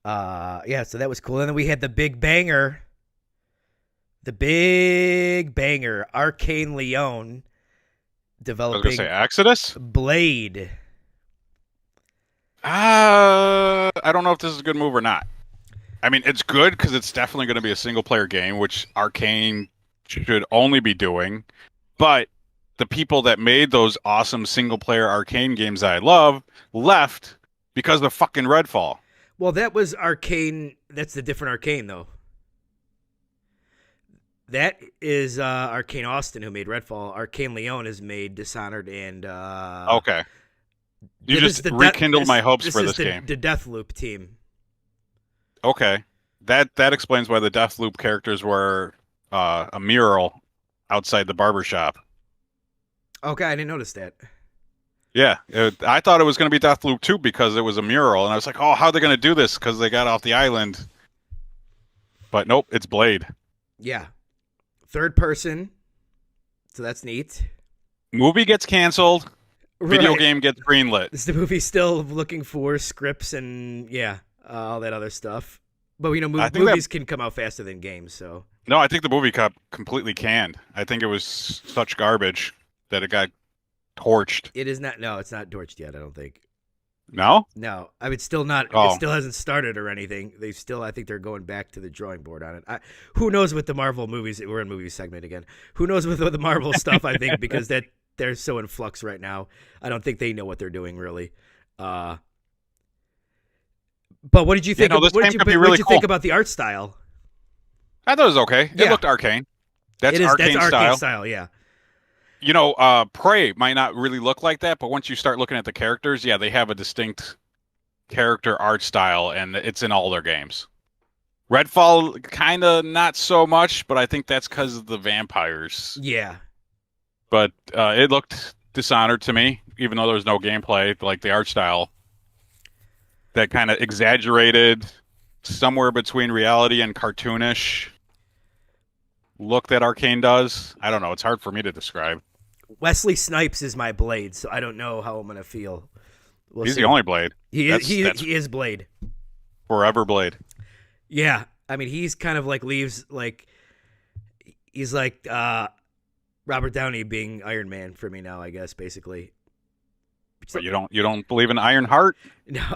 Yeah, so that was cool. And then we had the big banger, Arcane Leon I was gonna say developing Exodus. Blade. I don't know if this is a good move or not. I mean, it's good because it's definitely going to be a single player game, which Arcane should only be doing. But the people that made those awesome single player Arcane games that I love left because of fucking Redfall. Well, that was Arcane. That's the different Arcane, though. That is Arcane Austin, who made Redfall. Arcane Leon has made Dishonored and Okay, you this is just the rekindled my hopes this for is this game. the Deathloop team. Okay, that explains why the Deathloop characters were a mural outside the barber shop. Okay, I didn't notice that. Yeah, I thought it was going to be Deathloop 2 because it was a mural, and I was like, oh, how are they going to do this? Because they got off the island. But nope, it's Blade. Yeah, third person, so that's neat. Movie gets canceled, video Right. game gets greenlit. Is the movie still looking for scripts and all that other stuff? But I think that movies can come out faster than games, so no, I think the movie got completely canned. I think it was such garbage that it got torched. it is not. No, it's not torched yet. I don't think. No? No, I mean, it's still not. It Oh, still hasn't started or anything. They still, I think, they're going back to the drawing board on it. Who knows with the Marvel movies? We're in movie segment again. Who knows with the Marvel stuff? I think because that they're so in flux right now. I don't think they know what they're doing really. Uh, but what did you yeah, think? no, this game could be What did really you cool. think about the art style? I thought it was okay. It Yeah, looked arcane. That's it is. That's arcane arcade style. style. Yeah, You know, Prey might not really look like that, but once you start looking at the characters, yeah, they have a distinct character art style, and it's in all their games. Redfall, kind of not so much, but I think that's because of the vampires. yeah. But it looked Dishonored to me, even though there was no gameplay. Like the art style, that kind of exaggerated, somewhere between reality and cartoonish look that Arcane does. I don't know. It's hard for me to describe. Wesley Snipes is my Blade, so I don't know how I'm gonna feel. We'll He's the see. only Blade. He is. That's He is Blade. forever Blade. Yeah, I mean, he's kind of like leaves like he's like Robert Downey being Iron Man for me now, I guess, basically. But you don't believe in Iron Heart?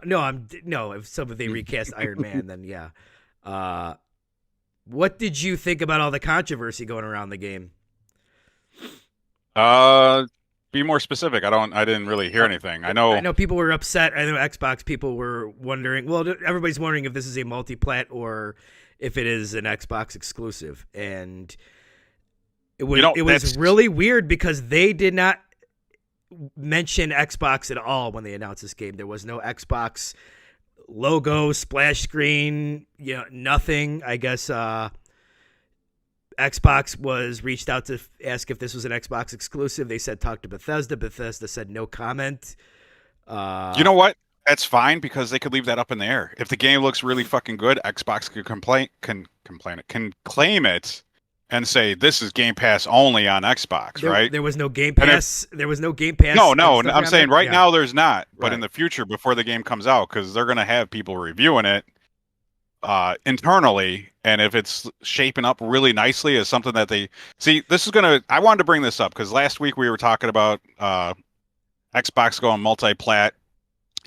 No. If somebody recast Iron Man, then yeah. Uh, what did you think about all the controversy going around the game? Uh, be more specific. I didn't really hear anything. I I know. know people were upset. I know Xbox people were wondering. Well, everybody's wondering if this is a multi-plat or if it is an Xbox exclusive, and it was That's really weird because they did not mention Xbox at all when they announced this game. There was no Xbox logo, splash screen, nothing. I guess Xbox was reached out to ask if this was an Xbox exclusive. They said talk to Bethesda. Bethesda said no comment. You know what? That's fine because they could leave that up in the air. If the game looks really fucking good, Xbox could can claim it and say this is Game Pass only on Xbox, right? There was no Game And if Pass. There was no Game Pass. no, stuff I'm on saying there? right Yeah, now there's not, but in right. the future before the game comes out, because they're gonna have people reviewing it internally, and if it's shaping up really nicely as something that they see, this is gonna. I wanted to bring this up because last week we were talking about Xbox going multi-plat,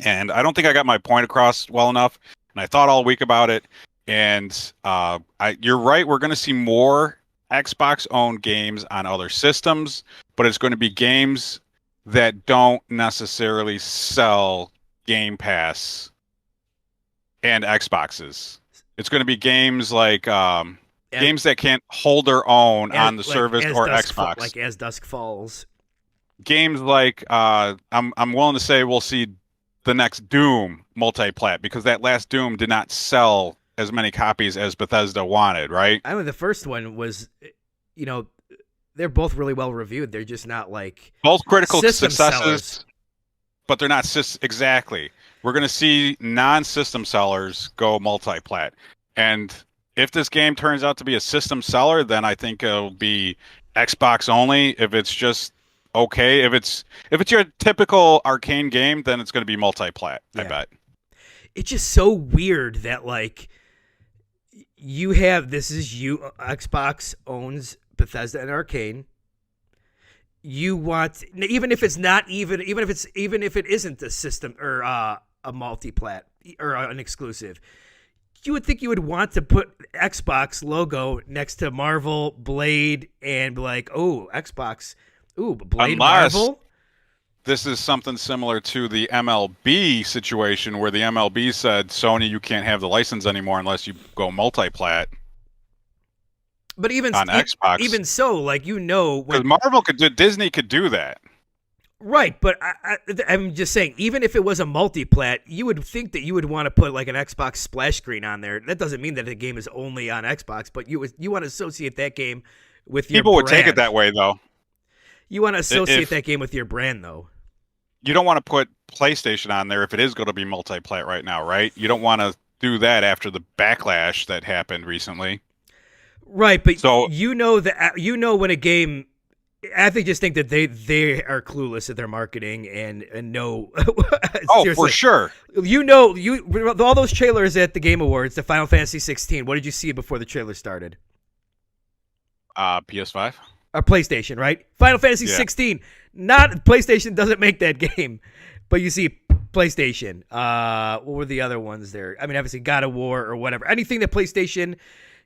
and I don't think I got my point across well enough, and I thought all week about it, and you're right, we're gonna see more Xbox-owned games on other systems, but it's going to be games that don't necessarily sell Game Pass and Xboxes. It's going to be games like And games that can't hold their own as on the service or Xbox. like as dusk falls. Games like I'm willing to say we'll see the next Doom multi-plat because that last Doom did not sell as many copies as Bethesda wanted, right? I mean, the first one was, you know, they're both really well reviewed. They're just not like Both critical system successes, sellers. but they're not exactly. We're going to see non-system sellers go multi-plat. And if this game turns out to be a system seller, then I think it'll be Xbox only. If it's just okay, if it's your typical arcane game, then it's going to be multi-plat, I Yeah. bet. it's just so weird that like you have this is you Xbox owns Bethesda and Arcane. You want even if it's not even if it isn't a system or a multi-plat or an exclusive, you would think you would want to put Xbox logo next to Marvel, Blade, and be like, oh, Xbox, ooh, Blade, Unless Marvel. this is something similar to the MLB situation where the MLB said, Sony, you can't have the license anymore unless you go multi-plat But on Xbox. even so, like because Marvel could do, Disney could do that. Right, but I'm just saying, even if it was a multi-plat, you would think that you would want to put like an Xbox splash screen on there. That doesn't mean that the game is only on Xbox, but you want to associate that game with your People would brand. take it that way, though. You want to associate that game with your brand, though. You don't want to put PlayStation on there if it is going to be multi-plat right now, right? You don't want to do that after the backlash that happened recently. Right, but so, when a game. I just think that they are clueless at their marketing and know. Oh, for sure. All those trailers at the Game Awards, the Final Fantasy 16. What did you see before the trailer started? PS5 or PlayStation, right? Final Fantasy 16. Not PlayStation doesn't make that game, but you see PlayStation. What were the other ones there? I mean, obviously God of War or whatever. Anything that PlayStation,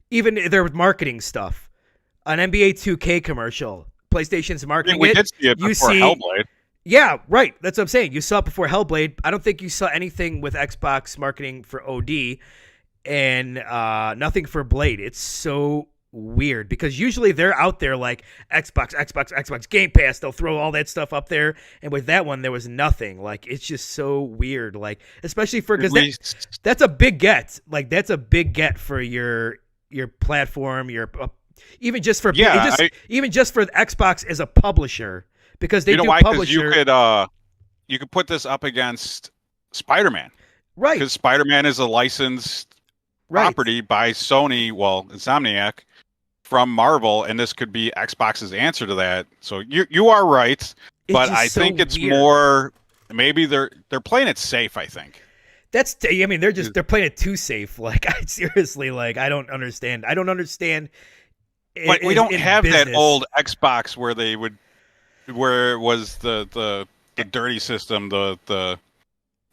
even their marketing stuff, an NBA 2K commercial. PlayStation's marketing. We did see it before Hellblade. Yeah, right. That's what I'm saying. You saw it before Hellblade. I don't think you saw anything with Xbox marketing for OD and nothing for Blade. It's so weird because usually they're out there like Xbox Game Pass. They'll throw all that stuff up there. And with that one, there was nothing. Like, it's just so weird. Like, especially for because that's a big get. Like, that's a big get for your platform, even just for even just for Xbox as a publisher, because they do publisher. You could put this up against Spider-Man, right? Because Spider-Man is a licensed property by Sony, well, Insomniac, from Marvel, and this could be Xbox's answer to that. So you are right, but I think it's more maybe they're playing it safe. I think. They're playing it too safe. Like, seriously, like I don't understand. But we don't have that old Xbox where it was the dirty system, the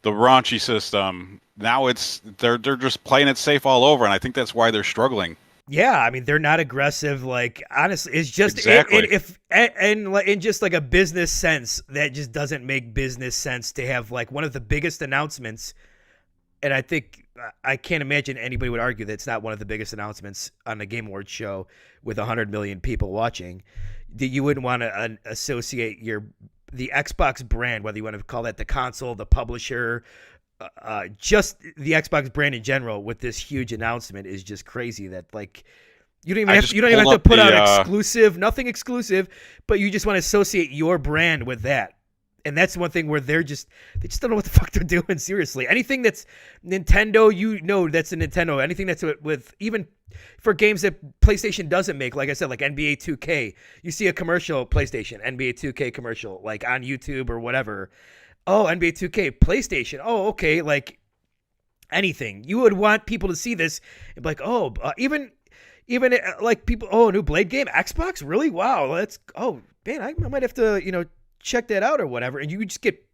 raunchy system. Now they're just playing it safe all over, and I think that's why they're struggling. Yeah, I mean they're not aggressive. Like, honestly, it's just exactly. in just like a business sense, that just doesn't make business sense to have like one of the biggest announcements. And I think I can't imagine anybody would argue that it's not one of the biggest announcements on the Game Awards show with 100 million people watching. That you wouldn't want to associate the Xbox brand, whether you want to call that the console, the publisher, just the Xbox brand in general, with this huge announcement is just crazy. That like you don't even have to put out nothing exclusive, but you just want to associate your brand with that. And that's one thing where they just don't know what the fuck they're doing. Seriously, anything that's Nintendo, that's a Nintendo. Anything that's with even for games that PlayStation doesn't make, like I said, like NBA 2K, you see a commercial, PlayStation NBA 2K commercial, like on YouTube or whatever. Oh, NBA 2K, PlayStation. Oh, okay, like anything. You would want people to see this and be like, oh, even like people, oh, a new Blade game, Xbox, really? Wow, oh man, I might have to check that out or whatever. And you would just get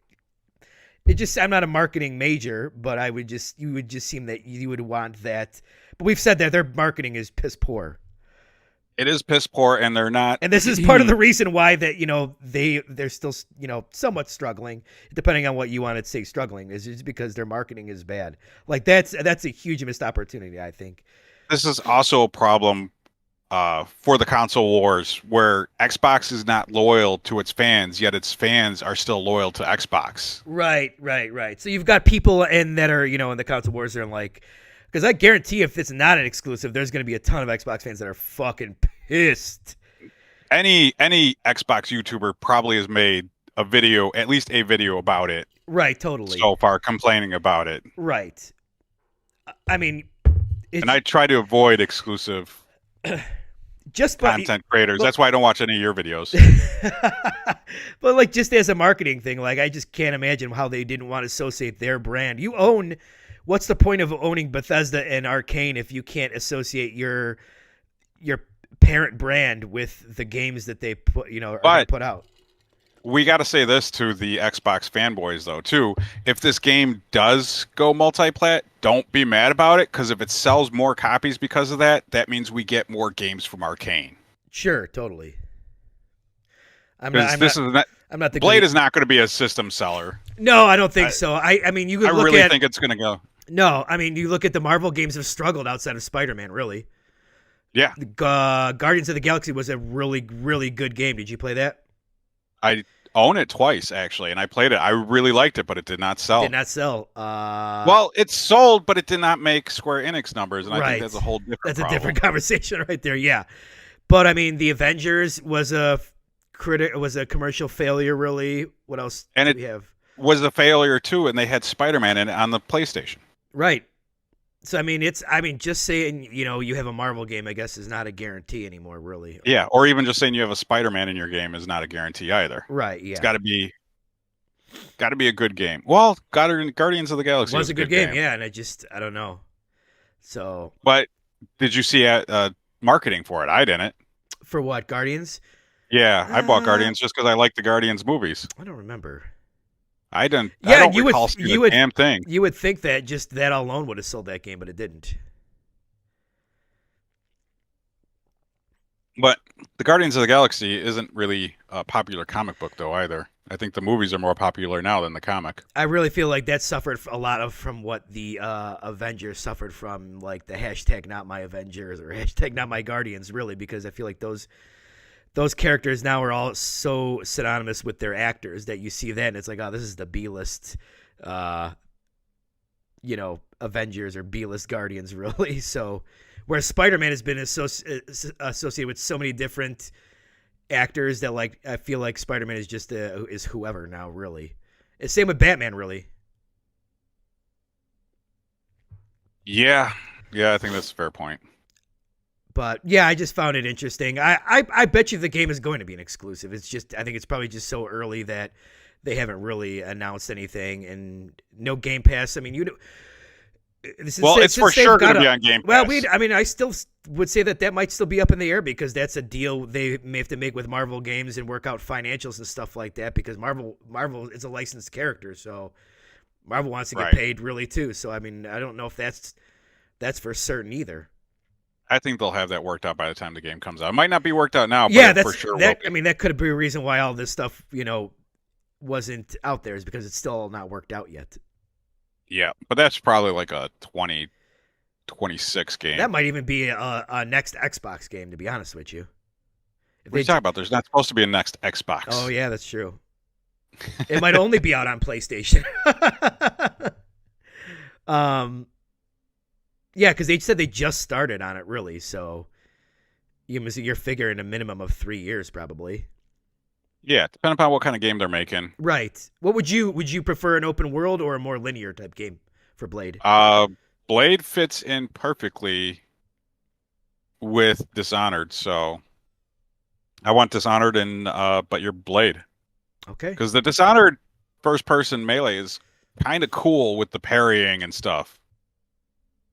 it. Just I'm not a marketing major, but you would just seem that you would want that. But we've said that their marketing is piss poor. It is piss poor, and they're not. And this is part of the reason why that they're still somewhat struggling, depending on what you want to say. Struggling is just because their marketing is bad. Like that's a huge missed opportunity, I think. This is also a problem for the console wars, where Xbox is not loyal to its fans, yet its fans are still loyal to Xbox. Right. So you've got people that are in the console wars. They're like. Because I guarantee if it's not an exclusive, there's going to be a ton of Xbox fans that are fucking pissed. Any Xbox YouTuber probably has made at least a video about it. Right, totally. So far, complaining about it. Right. I mean... And I try to avoid exclusive content creators. That's why I don't watch any of your videos. But like just as a marketing thing, like I just can't imagine how they didn't want to associate their brand. You own... what's the point of owning Bethesda and Arcane if you can't associate your parent brand with the games that they put, are going to But put out? we got to say this to the Xbox fanboys, though, too. If this game does go multi-plat, don't be mad about it, because if it sells more copies because of that, that means we get more games from Arcane. Sure, totally. I'm not. Because I'm this not. is not, I'm not the Blade great. is not going to be a system seller. No, I don't think I, so. I mean, you I could look really at. think it's going to go. No, I mean, you look at the Marvel games have struggled outside of Spider-Man. Really, Yeah, Guardians of the Galaxy was a really, really good game. Did you play that? I own it twice, actually, and I played it. I really liked it, but it did not sell. Did not sell. Well, it sold, but it did not make Square Enix numbers, and I Right. think that's a whole different That's problem. a different conversation right there. Yeah, but I mean, the Avengers was a commercial failure. Really, what else And do it we have? was a failure, too, and they had Spider-Man in it on the PlayStation. Right. So I mean, just saying you have a Marvel game, I guess, is not a guarantee anymore. Really. Yeah, or even just saying you have a Spider-Man in your game is not a guarantee either. Right. Yeah. It's got to be a good game. Well, Guardians of the Galaxy was a good game. Yeah, and I don't know. So But did you see marketing for it? I didn't. for what, Guardians? Yeah, I bought Uh, Guardians just because I like the Guardians movies. I don't remember. I didn't. Yeah, I don't you would- recall seeing you the would- damn thing. You would think that just that alone would have sold that game, but it didn't. But the Guardians of the Galaxy isn't really a popular comic book though either. I think the movies are more popular now than the comic. I really feel like that suffered a lot from what the Avengers suffered from, like the hashtag not my Avengers or hashtag not my Guardians, really, because I feel like those characters now are all so synonymous with their actors that you see that and it's like, oh, this is the B-list, Avengers or B-list Guardians, really. So, where Spider-Man has been associated with so many different actors that, like, I feel like Spider-Man is just is whoever now, really. It's same with Batman, really. Yeah, I think that's a fair point. But yeah, I just found it interesting. I bet you the game is going to be an exclusive. It's just, I think it's probably just so early that they haven't really announced anything, and no Game Pass. I mean, It's for sure going to be on Game Pass. Well, I still would say that might still be up in the air because that's a deal they may have to make with Marvel games and work out financials and stuff like that. Because Marvel is a licensed character, so Marvel wants to get paid really too. So I mean, I don't know if that's for certain either. I think they'll have that worked out by the time the game comes out. It might not be worked out now, but Yeah, for sure will be. I mean, that could be a reason why all this stuff, wasn't out there, is because it's still not worked out yet. Yeah, but that's probably like a 2026 game. That might even be a next Xbox game, to be honest with you. What are you talking about? There's not supposed to be a next Xbox. Oh, yeah, that's true. It might only be out on PlayStation. Yeah, because they said they just started on it, really. So you're figuring a minimum of 3 years, probably. Yeah, depending upon what kind of game they're making. Right. What would you prefer, an open world or a more linear type game for Blade? Blade fits in perfectly with Dishonored, so I want Dishonored but you're Blade. Okay. Because the Dishonored first-person melee is kind of cool with the parrying and stuff.